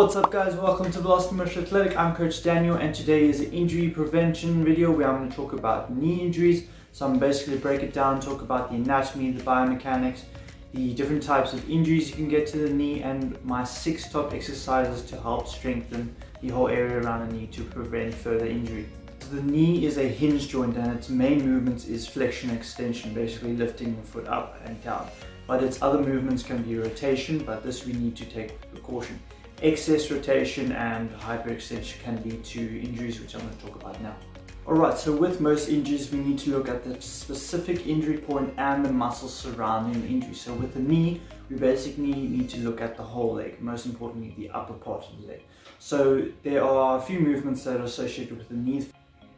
What's up guys, welcome to Velocity Motion Athletic. I'm Coach Daniel and today is an injury prevention video where I'm going to talk about knee injuries. So I'm basically break it down, talk about the anatomy, the biomechanics, the different types of injuries you can get to the knee, and my 6 top exercises to help strengthen the whole area around the knee to prevent further injury. So the knee is a hinge joint and its main movements is flexion and extension, basically lifting the foot up and down. But its other movements can be rotation, but this we need to take precaution. Excess rotation and hyperextension can lead to injuries, which I'm going to talk about now. Alright, so with most injuries we need to look at the specific injury point and the muscles surrounding the injury. So with the knee, we basically need to look at the whole leg, most importantly the upper part of the leg. So there are a few movements that are associated with the knee.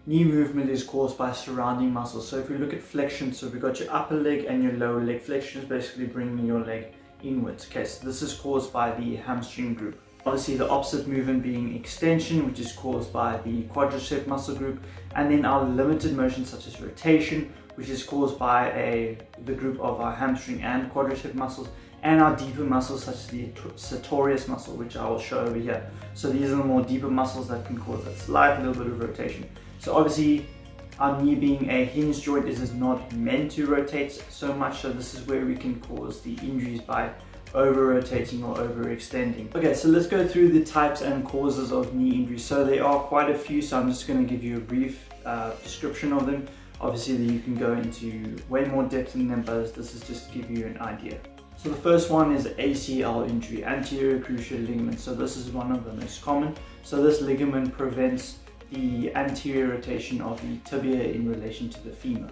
Knee movement is caused by surrounding muscles. So if we look at flexion, so we've got your upper leg and your lower leg. Flexion is basically bringing your leg inwards. Okay, so this is caused by the hamstring group. Obviously the opposite movement being extension, which is caused by the quadricep muscle group, and then our limited motion such as rotation, which is caused by the group of our hamstring and quadricep muscles, and our deeper muscles such as the sartorius muscle, which I will show over here. So these are the more deeper muscles that can cause a slight little bit of rotation. So obviously our knee being a hinge joint, it is not meant to rotate so much, so this is where we can cause the injuries by over-rotating or overextending. Okay, so let's go through the types and causes of knee injuries. So there are quite a few, so I'm just going to give you a brief description of them. Obviously you can go into way more depth in them, but this is just to give you an idea. So the first one is ACL injury, anterior cruciate ligament. So this is one of the most common. So this ligament prevents the anterior rotation of the tibia in relation to the femur.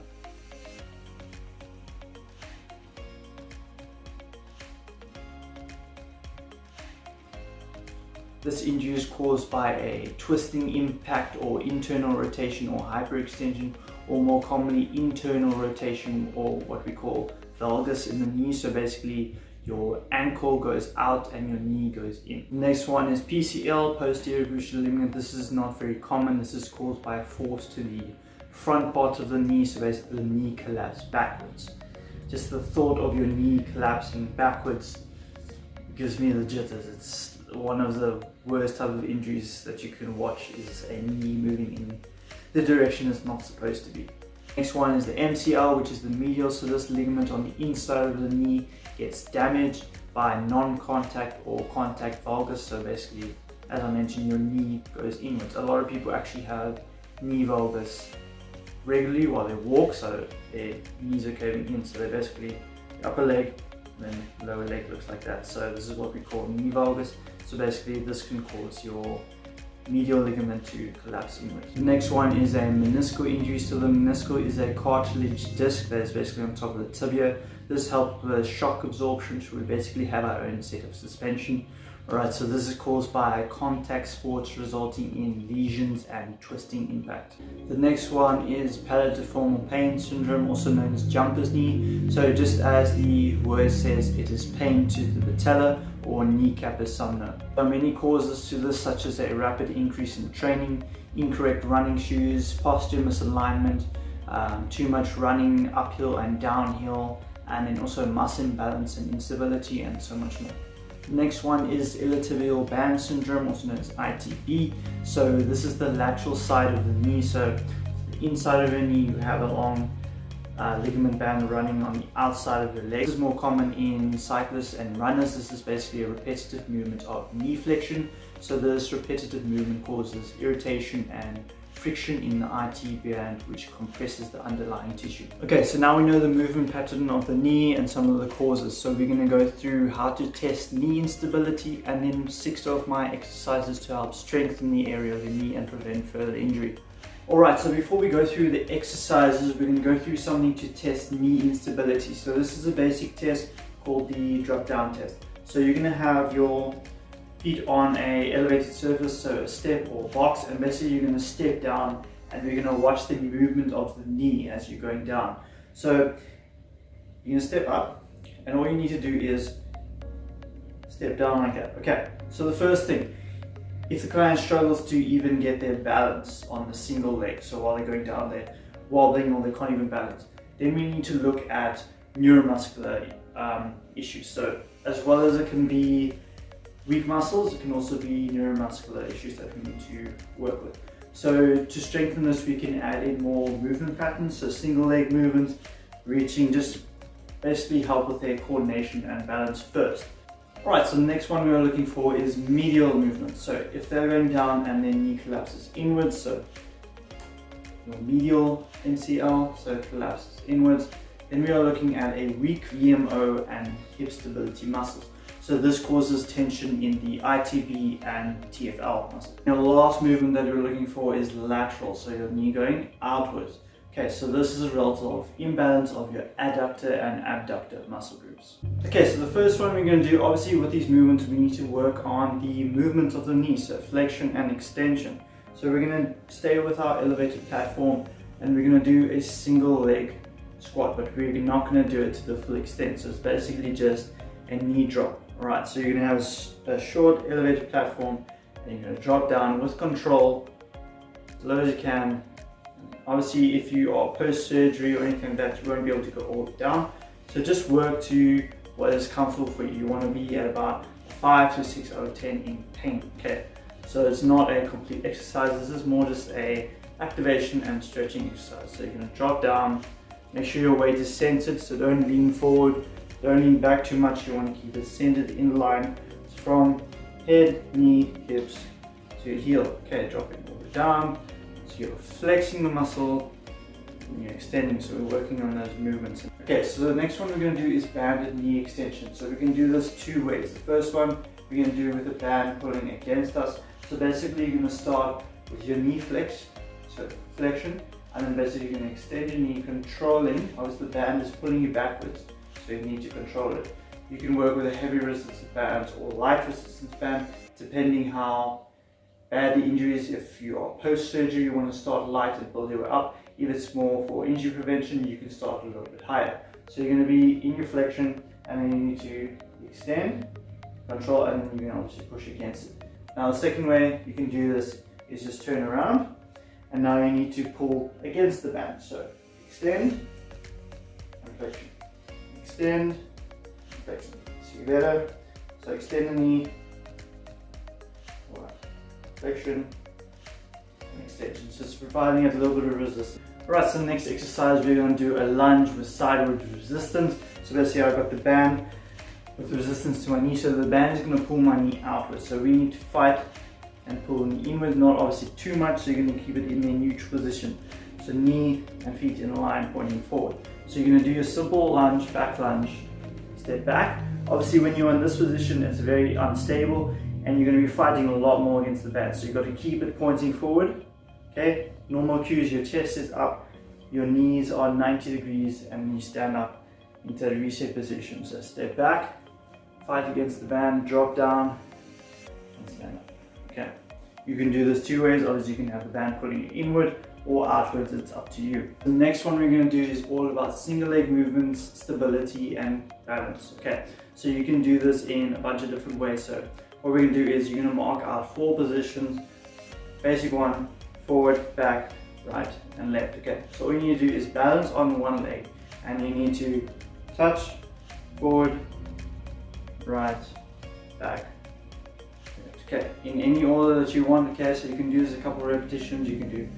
This injury is caused by a twisting impact or internal rotation or hyperextension, or more commonly internal rotation, or what we call valgus in the knee. So basically your ankle goes out and your knee goes in. Next one is PCL, posterior cruciate ligament. This is not very common. This is caused by a force to the front part of the knee, so basically the knee collapses backwards. Just the thought of your knee collapsing backwards gives me the jitters. It's one of the worst type of injuries that you can watch, is a knee moving in the direction it's not supposed to be. Next one is the MCL, which is the medial. So this ligament on the inside of the knee gets damaged by non-contact or contact valgus. So basically, as I mentioned, your knee goes inwards. A lot of people actually have knee valgus regularly while they walk, so their knees are curving in. So they basically, upper leg, then lower leg looks like that. So this is what we call knee valgus. So basically this can cause your medial ligament to collapse inwards. The next one is a meniscal injury. So the meniscal is a cartilage disc that is basically on top of the tibia. This helps with shock absorption, so we basically have our own set of suspension. Alright, so this is caused by contact sports resulting in lesions and twisting impact. The next one is patellodeformal pain syndrome, also known as jumper's knee. So just as the word says, it is pain to the patella or kneecap as some know. There are many causes to this, such as a rapid increase in training, incorrect running shoes, posture misalignment, too much running uphill and downhill, and then also muscle imbalance and instability, and so much more. Next one is iliotibial band syndrome, also known as ITB. So this is the lateral side of the knee. So the inside of your knee, you have a long ligament band running on the outside of your leg. This is more common in cyclists and runners. This is basically a repetitive movement of knee flexion. So this repetitive movement causes irritation and friction in the IT band, which compresses the underlying tissue. Okay, so now we know the movement pattern of the knee and some of the causes. So we're going to go through how to test knee instability and then 6 of my exercises to help strengthen the area of the knee and prevent further injury. Alright, so before we go through the exercises, we're going to go through something to test knee instability. So this is a basic test called the drop down test. So you're going to have your feet on a elevated surface, so a step or box, and basically you're going to step down and we're going to watch the movement of the knee as you're going down. So you're going to step up and all you need to do is step down like that. Okay, so the first thing, if the client struggles to even get their balance on the single leg, so while they're going down, they're wobbling or they can't even balance, then we need to look at neuromuscular issues. So as well as it can be weak muscles. It can also be neuromuscular issues that we need to work with. So to strengthen this, we can add in more movement patterns, so single leg movements, reaching, just basically help with their coordination and balance first. Alright, so the next one we are looking for is medial movement. So if they're going down and their knee collapses inwards, so your medial MCL, so it collapses inwards, then we are looking at a weak VMO and hip stability muscles. So this causes tension in the ITB and TFL muscle. Now the last movement that we're looking for is lateral, so your knee going outwards. Okay, so this is a result of imbalance of your adductor and abductor muscle groups. Okay, so the first one we're going to do, obviously with these movements, we need to work on the movement of the knee, so flexion and extension. So we're going to stay with our elevated platform and we're going to do a single leg squat, but we're not going to do it to the full extent. So it's basically just a knee drop. Alright, so you're going to have a short elevated platform and you're going to drop down with control as low as you can. Obviously, if you are post-surgery or anything like that, you won't be able to go all the way down. So just work to what is comfortable for you. You want to be at about 5 to 6 out of 10 in pain. Okay, so it's not a complete exercise. This is more just a activation and stretching exercise. So you're going to drop down. Make sure your weight is centered. So don't lean forward. Don't lean back too much. You want to keep it centered in line from head, knee, hips to heel. Okay, dropping all the way down. So you're flexing the muscle and you're extending, so we're working on those movements. Okay, so the next one we're going to do is banded knee extension. So we can do this two ways. The first one we're going to do with the band pulling against us. So basically you're going to start with your knee flex, so flexion, and then basically you're going to extend your knee, controlling, obviously the band is pulling you backwards, so you need to control it. You can work with a heavy resistance band or light resistance band, depending how bad the injury is. If you are post-surgery, you want to start light and build your way up. If it's more for injury prevention, you can start a little bit higher. So you're going to be in your flexion and then you need to extend, control, and then you can obviously push against it. Now the second way you can do this is just turn around and now you need to pull against the band. So extend and flexion, extend, flexion. See better? So extend the knee, flexion and extension. So it's providing it a little bit of resistance. Alright, so the next exercise we're going to do a lunge with sideward resistance. So basically I've got the band with resistance to my knee, so the band is going to pull my knee outwards. So we need to fight and pull the knee inward, not obviously too much, so you're going to keep it in a neutral position. So knee and feet in a line pointing forward. So you're going to do your simple lunge, back lunge, step back. Obviously when you're in this position it's very unstable and you're going to be fighting a lot more against the band. So you've got to keep it pointing forward. Okay, normal cues, your chest is up, your knees are 90 degrees and you stand up into a reset position. So step back, fight against the band, drop down and stand up. Okay, you can do this two ways. Obviously you can have the band pulling you inward or outwards, it's up to you. The next one we're going to do is all about single leg movements, stability and balance. Okay, so you can do this in a bunch of different ways. So what we're going to do is you're going to mark out 4 positions. Basic one, forward, back, right and left. Okay, so all you need to do is balance on one leg and you need to touch, forward, right, back, left. Okay, in any order that you want. Okay, so you can do this a couple of repetitions. You can do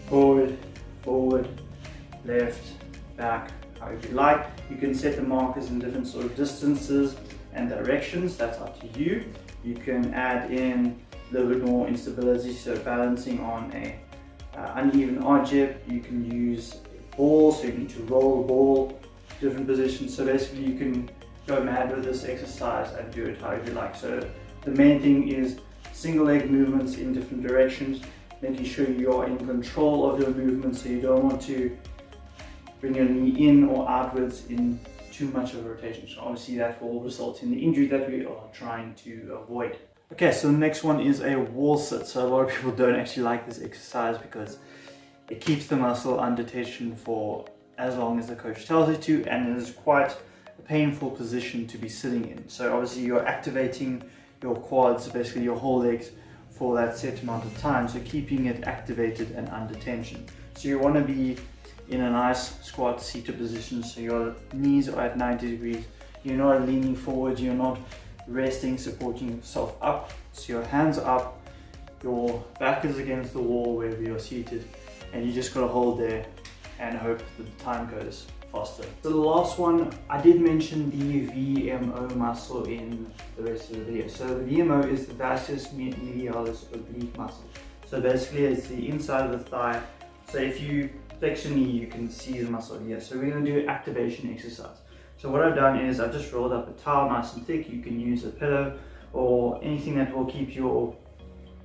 forward, forward, left, back, however you like. You can set the markers in different sort of distances and directions, that's up to you. You can add in a little bit more instability, so balancing on a uneven object. You can use a ball, so you need to roll the ball, different positions. So basically you can go mad with this exercise and do it however you like. So the main thing is single leg movements in different directions, making sure you are in control of your movement, so you don't want to bring your knee in or outwards in too much of a rotation. So obviously that will result in the injury that we are trying to avoid. Okay, so the next one is a wall sit. So a lot of people don't actually like this exercise because it keeps the muscle under tension for as long as the coach tells it to, and it is quite a painful position to be sitting in. So obviously you're activating your quads, basically your whole legs, for that set amount of time, so keeping it activated and under tension. So you want to be in a nice squat seated position, so your knees are at 90 degrees, you're not leaning forward, you're not resting, supporting yourself up. So your hands are up, your back is against the wall wherever you're seated, and you just gotta hold there and hope that the time goes faster. So the last one, I did mention the VMO muscle in the rest of the video. So the VMO is the vastus medialis oblique muscle. So basically it's the inside of the thigh. So if you flex your knee, you can see the muscle here. So we're going to do activation exercise. So what I've done is I've just rolled up a towel nice and thick. You can use a pillow or anything that will keep your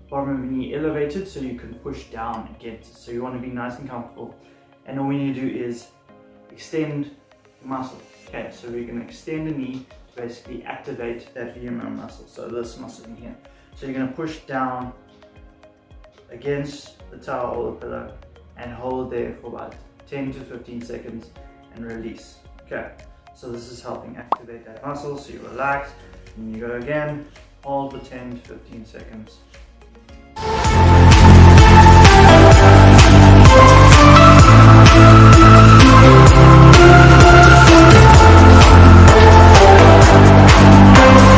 bottom of your knee elevated so you can push down against it. So you want to be nice and comfortable. And all we need to do is extend the muscle. Okay, so we're going to extend the knee to basically activate that VMO muscle. So this muscle in here. So you're going to push down against the towel or the pillow and hold there for about 10 to 15 seconds and release. Okay, so this is helping activate that muscle. So you relax and you go again, hold for 10 to 15 seconds